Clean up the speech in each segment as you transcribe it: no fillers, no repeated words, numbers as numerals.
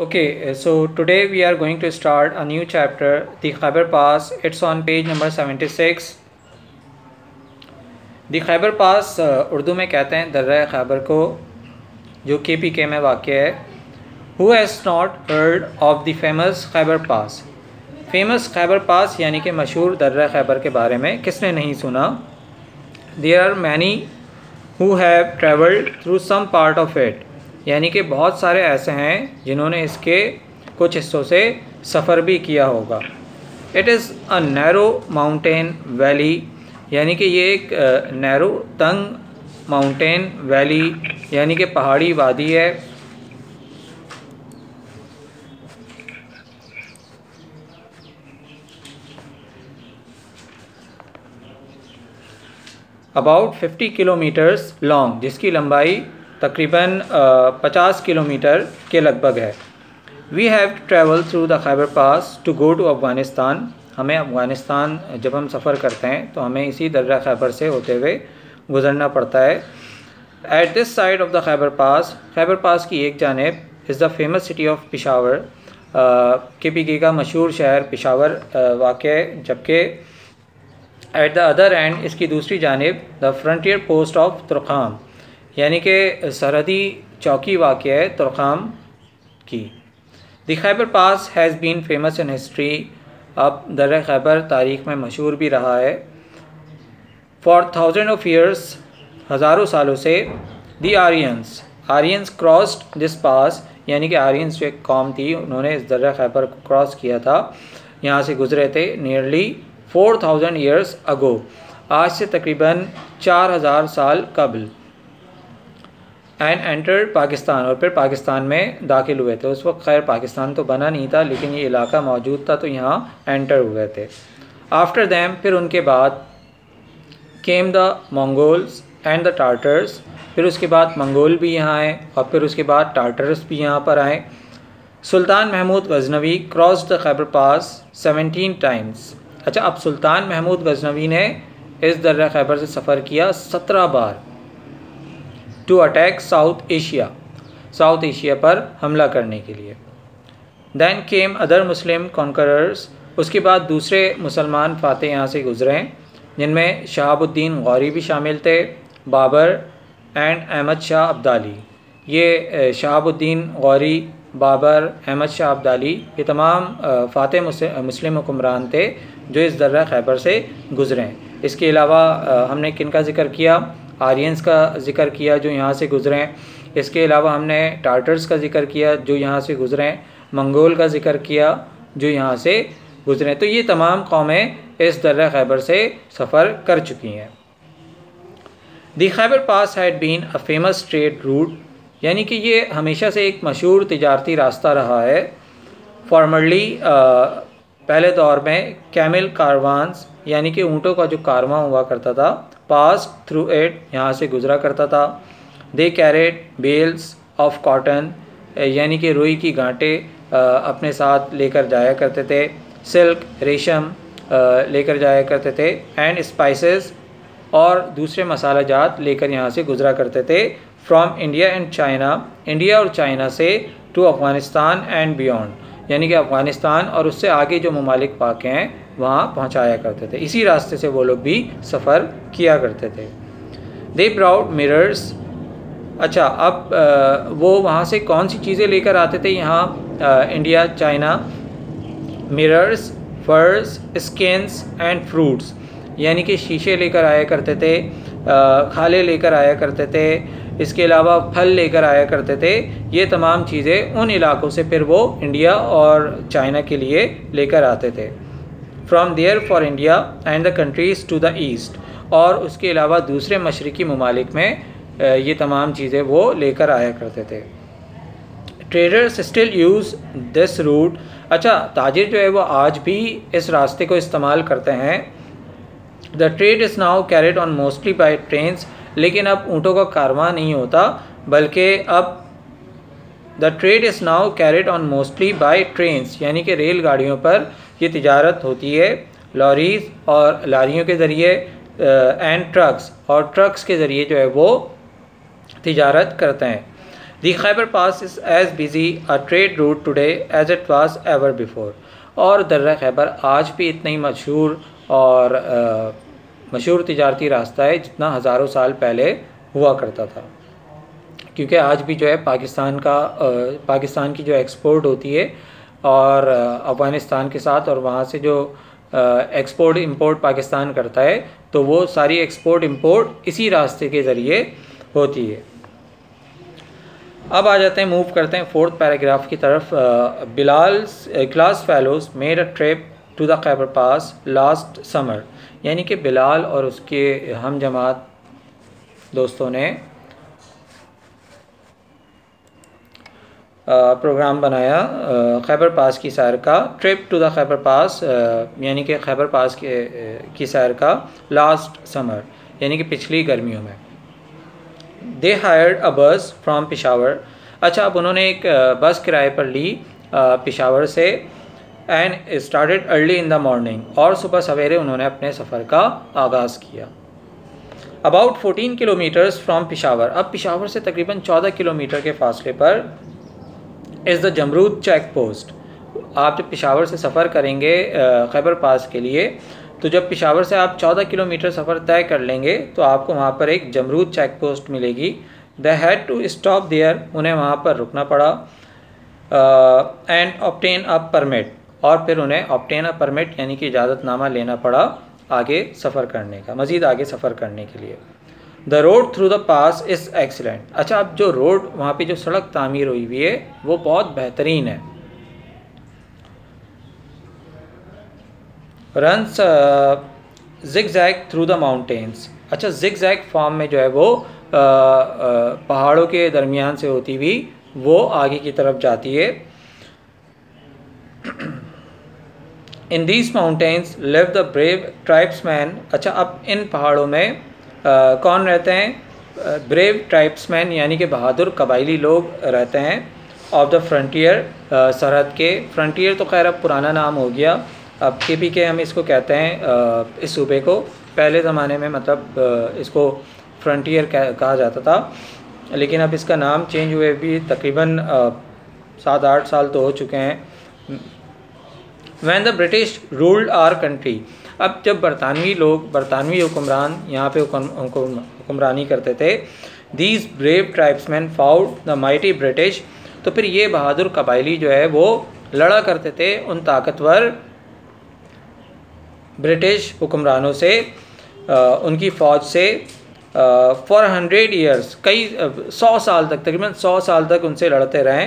Okay, so today we are going to start a new chapter, the Khyber Pass. It's on page number 76. The Khyber Pass Urdu में कहते हैं दर्रा खैबर को, जो KPK में वाक़ है. Who has not heard of the famous Khyber Pass? Famous Khyber pass यानी कि मशहूर दर्रा खैबर के बारे में किसने नहीं सुना. There are many who have travelled through some part of it. यानी कि बहुत सारे ऐसे हैं जिन्होंने इसके कुछ हिस्सों से सफ़र भी किया होगा. It is a narrow mountain valley, यानी कि ये एक नैरो तंग माउंटेन वैली यानी कि पहाड़ी वादी है. अबाउट 50 किलोमीटर्स लॉन्ग, जिसकी लंबाई तकरीबन 50 किलोमीटर के लगभग है. We have travel through the Khyber Pass to go to Afghanistan. हमें अफ़गानिस्तान जब हम सफ़र करते हैं तो हमें इसी दर्रा खैबर से होते हुए गुज़रना पड़ता है. At this side of the Khyber pass की एक जानिब is the famous city of Peshawar. KPK का मशहूर शहर पेशावर वाक़ है, जबकि एट द अदर एंड इसकी दूसरी जानिब the frontier post of Torkham, यानी कि सरहदी चौकी वाक़ है तुर्खाम की. The Khyber Pass has been famous in history. अब दर्रा खैबर तारीख़ में मशहूर भी रहा है. फॉर थाउजेंड ऑफ ईयर्स, हज़ारों सालों से, द आर्यंस क्रॉस्ड दिस पास, यानी कि आर्यंस जो एक कौम थी उन्होंने इस दर्रा खैबर को क्रॉस किया था, यहाँ से गुज़रे थे. नियरली 4000 ईयर्स अगो, आज से तकरीबन 4000 साल कबल. एंड एंटर्ड पाकिस्तान, और फिर पाकिस्तान में दाखिल हुए थे. उस वक्त खैर पाकिस्तान तो बना नहीं था, लेकिन ये इलाका मौजूद था, तो यहाँ एंटर हुए थे. आफ्टर दैम, फिर उनके बाद, came the Mongols and the Tartars, फिर उसके बाद मंगोल भी यहाँ आए और फिर उसके बाद टार्टर्स भी यहाँ पर आए. Sultan Mahmud Ghaznavi crossed the Khyber pass 17 times. अच्छा, अब सुल्तान महमूद गजनवी ने इस दर्रा खैबर से सफ़र किया 17 बार. टू अटैक साउथ एशिया पर हमला करने के लिए. दैन केम अदर मुस्लिम कॉन्करर्स, उसके बाद दूसरे मुसलमान फातेह यहाँ से गुजरे, जिनमें शहाबुद्दीन गौरी भी शामिल थे, बाबर एंड अहमद शाह अब्दाली. ये शहाबुद्दीन गौरी, बाबर, अहमद शाह अब्दाली, ये तमाम फातेह मुस्लिम हुक्मरान थे जो इस दर्रा खैबर से गुजरे. इसके अलावा हमने किन का ज़िक्र किया? आर्यंस का ज़िक्र किया जो यहाँ से गुजरे. इसके अलावा हमने टार्टर्स का ज़िक्र किया जो यहाँ से गुजरे, मंगोल का ज़िक्र किया जो यहाँ से गुजरे. तो ये तमाम कौमें इस दर्रा खैबर से सफ़र कर चुकी हैं. The Khyber Pass had been a famous trade route, यानी कि ये हमेशा से एक मशहूर तिजारती रास्ता रहा है. फॉर्मरली, पहले दौर में कैमल कारवान्स, यानी कि ऊँटों का जो कारवां हुआ करता था, पास थ्रू इट, यहाँ से गुजरा करता था. दे कैरेड बेल्स ऑफ कॉटन, यानी कि रुई की गांठे अपने साथ लेकर जाया करते थे. सिल्क, रेशम लेकर जाया करते थे. एंड स्पाइसेस, और दूसरे मसाला जात लेकर यहाँ से गुजरा करते थे. From India and China, India और चाइना से, टू अफ़गानिस्तान एंड बियॉन्ड, यानी कि अफ़गानिस्तान और उससे आगे जो ममालिक वाक़ हैं वहाँ पहुँचाया करते थे. इसी रास्ते से वो लोग भी सफ़र किया करते थे. दे ब्राउड मिरर्स. अच्छा, अब वो वहाँ से कौन सी चीज़ें लेकर आते थे यहाँ इंडिया चाइना? मिरर्स, फर्स, स्किन्स एंड फ्रूट्स, यानी कि शीशे लेकर आया करते थे, खाले लेकर आया करते थे, इसके अलावा फल लेकर आया करते थे. ये तमाम चीज़ें उन इलाकों से फिर वो इंडिया और चाइना के लिए लेकर आते थे. From there for India and the countries to the east, और उसके अलावा दूसरे मशरक़ी ममालिक में ये तमाम चीज़ें वो लेकर आया करते थे. Traders still use this route. अच्छा, ताजिर जो है वो आज भी इस रास्ते को इस्तेमाल करते हैं. The trade is now carried on mostly by trains, लेकिन अब ऊँटों का कारवां नहीं होता, बल्कि अब the trade is now carried on mostly by trains, यानी कि रेलगाड़ियों पर ये तिजारत होती है. लॉरीज़ और लारियों के ज़रिए, एंड ट्रक्स, और ट्रक्स के ज़रिए जो है वो तिजारत करते हैं. The Khyber pass is as busy a trade route today as it was ever before. और दर्रा खैबर आज भी इतना ही मशहूर और मशहूर तिजारती रास्ता है जितना हज़ारों साल पहले हुआ करता था, क्योंकि आज भी जो है पाकिस्तान की जो एक्सपोर्ट होती है और अफ़गानिस्तान के साथ, और वहाँ से जो एक्सपोर्ट इंपोर्ट पाकिस्तान करता है, तो वो सारी एक्सपोर्ट इंपोर्ट इसी रास्ते के ज़रिए होती है। अब आ जाते हैं, मूव करते हैं फोर्थ पैराग्राफ की तरफ। Bilal class fellows made a trip to the Khyber Pass last summer, यानी कि बिलाल और उसके हम जमात दोस्तों ने प्रोग्राम बनाया खैबर पास की सैर का। Trip to the Khyber pass यानी कि खैबर पास की सैर का लास्ट समर, यानी कि पिछली गर्मियों में। दे हायर्ड अ बस फ्रॉम पेशावर। अच्छा, अब उन्होंने एक बस किराए पर ली पेशावर से। And started early in the morning, और सुबह सवेरे उन्होंने अपने सफ़र का आगाज़ किया। अबाउट 14 किलोमीटर्स फ्रॉम पेशावर, अब पेशावर से तकरीबन 14 किलोमीटर के फासले पर is the Jamrud check post. आप जब पेशावर से सफ़र करेंगे खैबर पास के लिए, तो जब पेशावर से आप 14 किलोमीटर सफ़र तय कर लेंगे तो आपको वहाँ पर एक जमरूद चेक पोस्ट मिलेगी। They had to stop there, उन्हें वहाँ पर रुकना पड़ा। एंड ऑब्टेन अ परमिट, और फिर उन्हें ऑब्टेन अ परमिट यानी कि इजाज़तनामा लेना पड़ा आगे सफ़र करने का, मज़ीद आगे सफ़र करने के लिए। The road through the pass is excellent. अच्छा, अब जो रोड वहाँ पे जो सड़क तामीर हुई हुई है वो बहुत बेहतरीन है। Runs zigzag through the mountains. अच्छा, जिगजैग फॉर्म में जो है वो पहाड़ों के दरमियान से होती हुई वो आगे की तरफ जाती है। In these mountains live the brave tribesman. अच्छा, अब इन पहाड़ों में कौन रहते हैं? ब्रेव ट्राइब्समैन यानी कि बहादुर कबायली लोग रहते हैं। ऑफ द फ्रंटियर, सरहद के। फ्रंटियर तो खैर अब पुराना नाम हो गया, अब KPK हम इसको कहते हैं इस सूबे को। पहले ज़माने में मतलब इसको फ्रंटियर कहा जाता था, लेकिन अब इसका नाम चेंज हुए भी तकरीबन 7-8 साल तो हो चुके हैं। When the British ruled our country, अब जब बरतानवी हुक्मरान यहाँ पे हुक्मरानी करते थे, these brave tribesmen fought the mighty British, तो फिर ये बहादुर कबायली जो है वो लड़ा करते थे उन ताकतवर ब्रिटिश हुक्मरानों से, उनकी फ़ौज से। फॉर 100 ईयर्स, कई 100 साल तक, तकरीबन 100 साल तक उनसे लड़ते रहे।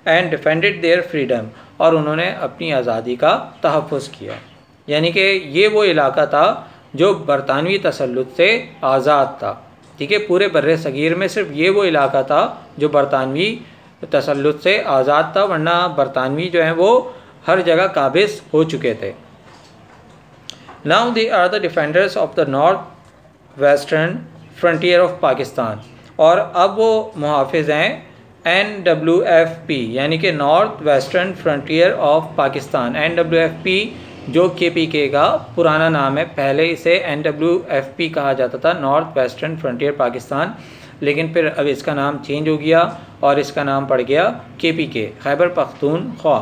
एंड डिफेंडेड देयर फ्रीडम, और उन्होंने अपनी आज़ादी का तहफ़्फ़ुज़ किया। यानी कि ये वो इलाका था जो बरतानवी तसल्लुत से आज़ाद था। ठीक है, पूरे बर्रे सगीर में सिर्फ ये वो इलाका था जो बरतानवी तसल्लुत से आज़ाद था, वरना बरतानवी जो हैं वो हर जगह काबिज़ हो चुके थे। Now they are the defenders of the north western frontier of Pakistan, और अब वो मुहाफ़िज़ हैं NWFP यानी कि north western frontier of Pakistan. NWFP जो KPK का पुराना नाम है, पहले इसे NWFP कहा जाता था, नॉर्थ वेस्टर्न फ्रंटियर पाकिस्तान, लेकिन फिर अब इसका नाम चेंज हो गया और इसका नाम पड़ गया KPK, खैबर पख्तूनख्वा।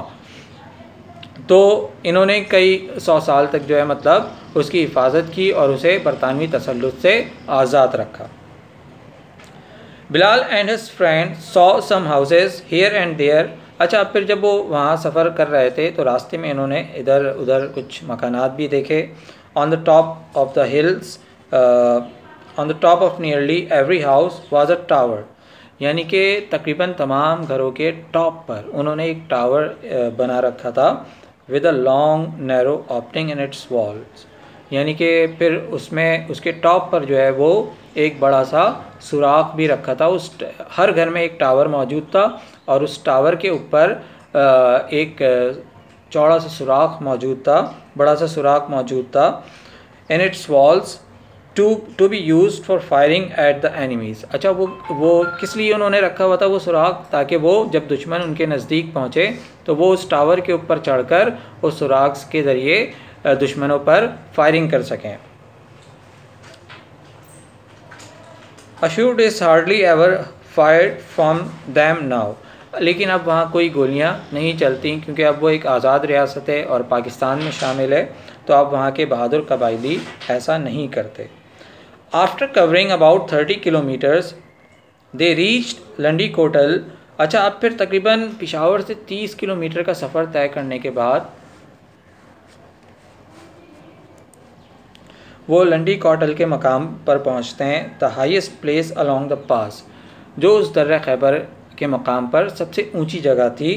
तो इन्होंने कई 100 साल तक जो है मतलब उसकी हिफाजत की और उसे बरतानवी तसल्लुत से आज़ाद रखा। Bilal and his friend saw some houses here and there. अच्छा, फिर जब वो वहाँ सफ़र कर रहे थे तो रास्ते में इन्होंने इधर उधर कुछ मकानात भी देखे। On the top of the hills, on the top of nearly every house was a tower, यानी कि तकरीबन तमाम घरों के टॉप पर उन्होंने एक टावर बना रखा था। With a long narrow opening in its walls, यानी कि फिर उसमें उसके टॉप पर जो है वो एक बड़ा सा सुराख भी रखा था। हर घर में एक टावर मौजूद था और उस टावर के ऊपर एक चौड़ा सा सुराख मौजूद था, बड़ा सा सुराख मौजूद था। In its walls to be used for firing at the enemies. अच्छा, वो किस लिए उन्होंने रखा हुआ था वो सुराख? ताकि वो जब दुश्मन उनके नज़दीक पहुँचे तो वो उस टावर के ऊपर चढ़कर उस सुराख के ज़रिए दुश्मनों पर फायरिंग कर सकें। A shoot is hardly ever fired from them now. लेकिन अब वहाँ कोई गोलियाँ नहीं चलती क्योंकि अब वो एक आज़ाद रियासत है और पाकिस्तान में शामिल है, तो अब वहाँ के बहादुर कबायली ऐसा नहीं करते। After covering about 30 kilometres they reached Landi Kotal. अच्छा, अब फिर तकरीबन पेशावर से 30 किलोमीटर का सफ़र तय करने के बाद वो लंडी कोटल के मकाम पर पहुंचते हैं। The highest place along the pass, जो उस दर्रा खैबर के मकाम पर सबसे ऊंची जगह थी।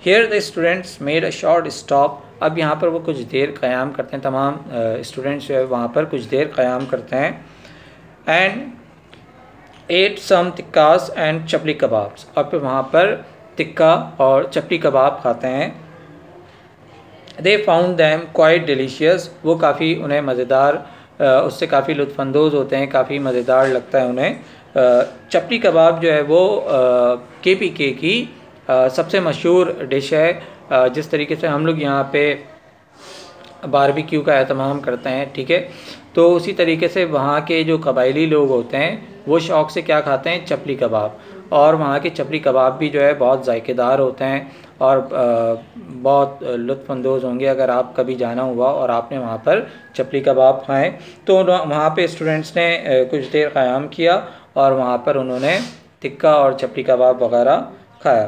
Here the students made a short stop. अब यहाँ पर वो कुछ देर क़याम करते हैं, तमाम स्टूडेंट्स जो है वहाँ पर कुछ देर क़याम करते हैं। And at some tikkas and chapli kebabs, और फिर वहाँ पर तिक्का और चपली कबाब खाते हैं। They found them quite delicious, वो काफ़ी उन्हें मज़ेदार, उससे काफ़ी लुत्फ़अंदोज़ होते हैं, काफ़ी मज़ेदार लगता है उन्हें। चपली कबाब जो है वो KPK की सबसे मशहूर डिश है। जिस तरीके से हम लोग यहाँ पे बारबेक्यू का एहतमाम करते हैं, ठीक है, तो उसी तरीके से वहाँ के जो कबायली लोग होते हैं वो शौक़ से क्या खाते हैं, चपली कबाब। और वहाँ के चपली कबाब भी जो है बहुत जायकेदार होते हैं और बहुत लुत्फ़अंदोज़ होंगे। अगर आप कभी जाना हुआ और आपने वहाँ पर चपली कबाब खाएं, तो वहाँ पे स्टूडेंट्स ने कुछ देर क़याम किया और वहाँ पर उन्होंने टिक्का और चपली कबाब वगैरह खाया।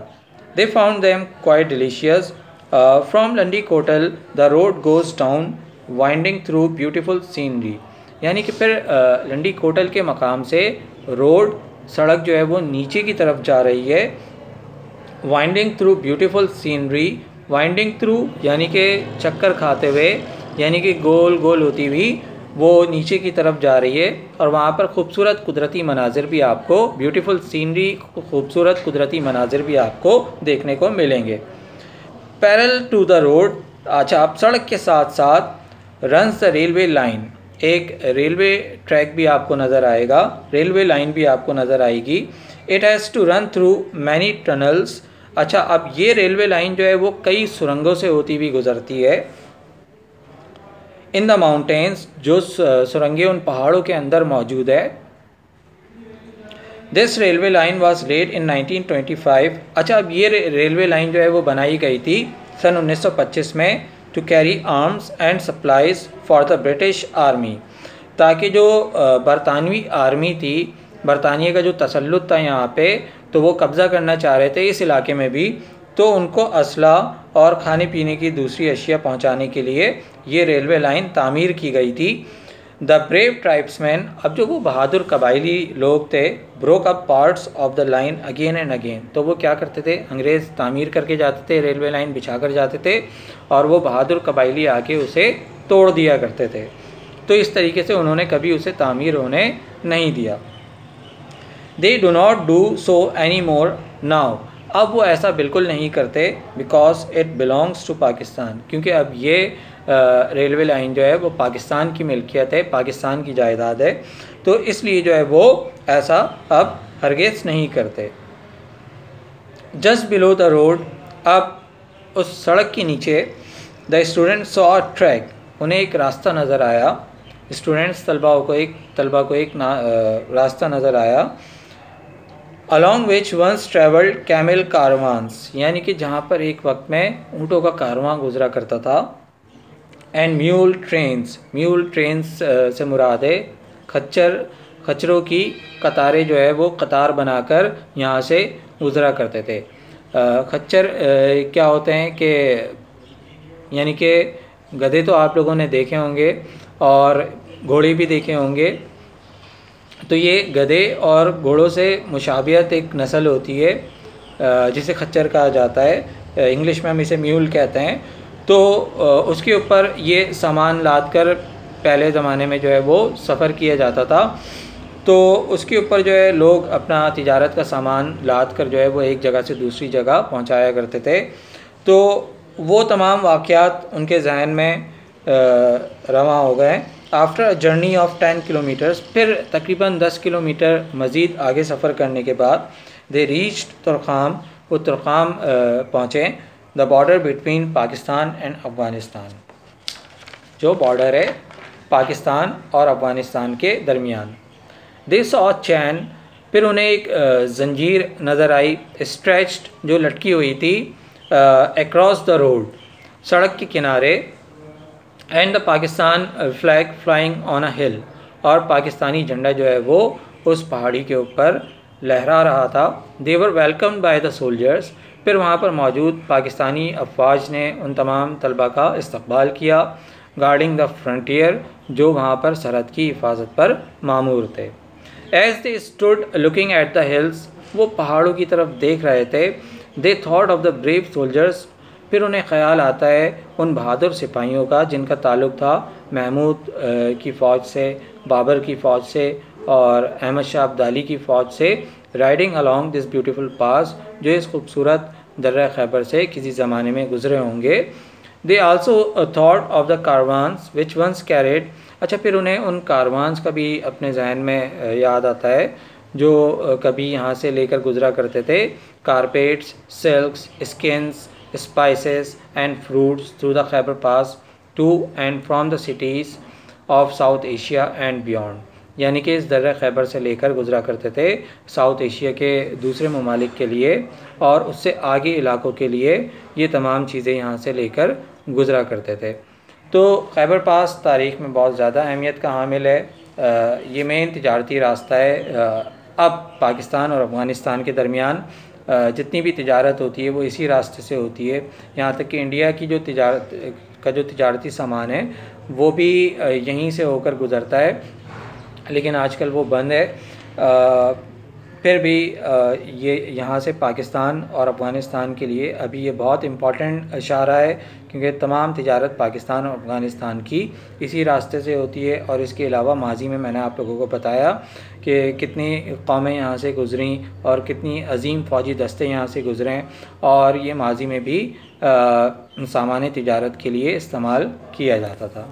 They found them quite delicious. From Landi Kotal the road goes down winding through beautiful scenery. यानी कि फिर लंडी कोटल के मकाम से रोड, सड़क जो है वो नीचे की तरफ जा रही है। Winding through beautiful scenery, winding through यानी कि चक्कर खाते हुए, यानी कि गोल गोल होती हुई वो नीचे की तरफ जा रही है। और वहाँ पर खूबसूरत कुदरती मनाजिर भी आपको, ब्यूटीफुल सीनरी, खूबसूरत कुदरती मनाजिर भी आपको देखने को मिलेंगे। पैरेलल टू द रोड, अच्छा, अब सड़क के साथ साथ रन्स द रेलवे लाइन, एक रेलवे ट्रैक भी आपको नज़र आएगा, रेलवे लाइन भी आपको नज़र आएगी। It has to run through many tunnels. अच्छा, अब ये रेलवे लाइन जो है वो कई सुरंगों से होती हुई गुजरती है। इन द माउंटेन्स, जो सुरंगें उन पहाड़ों के अंदर मौजूद है। This railway line was laid in 1925। अच्छा, अब ये रेलवे लाइन जो है वो बनाई गई थी सन 1925 में, to carry arms and supplies for the British army, ताकि जो बरतानवी आर्मी थी, बरतानिया का जो तसल्लुत था यहाँ पे, तो वो कब्ज़ा करना चाह रहे थे इस इलाके में भी, तो उनको असला और खाने पीने की दूसरी अशिया पहुँचाने के लिए ये रेलवे लाइन तामीर की गई थी। द ब्रेव ट्राइब्समैन, अब जो वो बहादुर कबायली लोग थे, broke up parts of the line again and again. तो वो क्या करते थे, अंग्रेज़ तामीर करके जाते थे, रेलवे लाइन बिछा कर जाते थे और वो बहादुर कबायली आके उसे तोड़ दिया करते थे। तो इस तरीके से उन्होंने कभी उसे तामीर होने नहीं दिया। They do not do so any more now, अब वो ऐसा बिल्कुल नहीं करते, because it belongs to Pakistan, क्योंकि अब ये रेलवे लाइन जो है वो पाकिस्तान की मिल्कियत है, पाकिस्तान की जायदाद है, तो इसलिए जो है वो ऐसा अब हरगिज़ नहीं करते। जस्ट बिलो द रोड, अब उस सड़क के नीचे, the student saw a track, उन्हें एक रास्ता नज़र आया। स्टूडेंट्स तलबा को एक रास्ता नज़र आया। Along which once travelled camel caravans, यानी कि जहाँ पर एक वक्त में ऊँटों का कारवां गुजरा करता था। एंड म्यूल ट्रेन्स से मुराद है खच्चरों की कतारें जो है वो कतार बनाकर यहाँ से गुजरा करते थे। खच्चर क्या होते हैं कि यानी कि गधे तो आप लोगों ने देखे होंगे और घोड़े भी देखे होंगे, तो ये गधे और घोड़ों से मुशाबियत एक नस्ल होती है जिसे खच्चर कहा जाता है, इंग्लिश में हम इसे म्यूल कहते हैं। तो उसके ऊपर ये सामान लाद कर पहले ज़माने में जो है वो सफ़र किया जाता था, तो उसके ऊपर जो है लोग अपना तिजारत का सामान लाद कर जो है वो एक जगह से दूसरी जगह पहुंचाया करते थे। तो वो तमाम वाक़यात उनके जहन में रवा हो गए। After a journey of 10 kilometres, फिर तकरीबन 10 किलोमीटर मज़ीद आगे सफ़र करने के बाद दे रीच्ड तुर्खाम, वो तुर्खाम पहुँचे। The border between Pakistan and Afghanistan, जो बॉर्डर है पाकिस्तान और अफ़गानिस्तान के दरमियान। दे सॉ चैन फिर उन्हें एक जंजीर नज़र आई स्ट्रेच्ड, जो लटकी हुई थी अक्रॉस द रोड, सड़क के किनारे। And the Pakistan flag flying on a hill, और पाकिस्तानी झंडा जो है वो उस पहाड़ी के ऊपर लहरा रहा था। दे वर वेलकम्ड बाय द सोल्जर्स, फिर वहाँ पर मौजूद पाकिस्तानी अफवाज ने उन तमाम तलबा का इस्तकबाल किया। गार्डिंग द फ्रंटियर, जो वहाँ पर सरहद की हिफाजत पर मामूर थे। As they stood looking at the hills, वो पहाड़ों की तरफ देख रहे थे। They thought of the brave soldiers, फिर उन्हें ख्याल आता है उन बहादुर सिपाहियों का जिनका ताल्लुक़ था महमूद की फ़ौज से, बाबर की फ़ौज से और अहमद शाह अब्दाली की फ़ौज से, राइडिंग अलॉन्ग दिस ब्यूटीफुल पास, जो इस खूबसूरत दर्रा खैबर से किसी ज़माने में गुजरे होंगे। They also thought of the caravans which once carried, अच्छा फिर उन्हें उन कारवान्स का भी अपने जहन में याद आता है जो कभी यहाँ से लेकर गुजरा करते थे। Carpets, silks, skins, spices and fruits through the Khyber Pass to and from the cities of South Asia and beyond, यानी कि इस दर्रा खैबर से लेकर गुजरा करते थे साउथ एशिया के दूसरे ममालिक के लिए और उससे आगे इलाकों के लिए, ये तमाम चीज़ें यहाँ से लेकर गुजरा करते थे। तो खैबर पास तारीख़ में बहुत ज़्यादा अहमियत का हामिल है। ये मेन तिजारती रास्ता है। अब पाकिस्तान और अफ़गानिस्तान के दरमियान जितनी भी तिजारत होती है वो इसी रास्ते से होती है। यहाँ तक कि इंडिया की जो तिजारती सामान है वो भी यहीं से होकर गुज़रता है, लेकिन आजकल वो बंद है। फिर भी ये यहाँ से पाकिस्तान और अफ़गानिस्तान के लिए अभी ये बहुत इम्पॉर्टेंट इशारा है, क्योंकि तमाम तिजारत पाकिस्तान और अफ़गानिस्तान की इसी रास्ते से होती है। और इसके अलावा माजी में मैंने आप लोगों को बताया कि कितनी कौमें यहाँ से गुज़री और कितनी अजीम फ़ौजी दस्ते यहाँ से गुज़रे, और ये माजी में भी सामान तिजारत के लिए इस्तेमाल किया जाता था।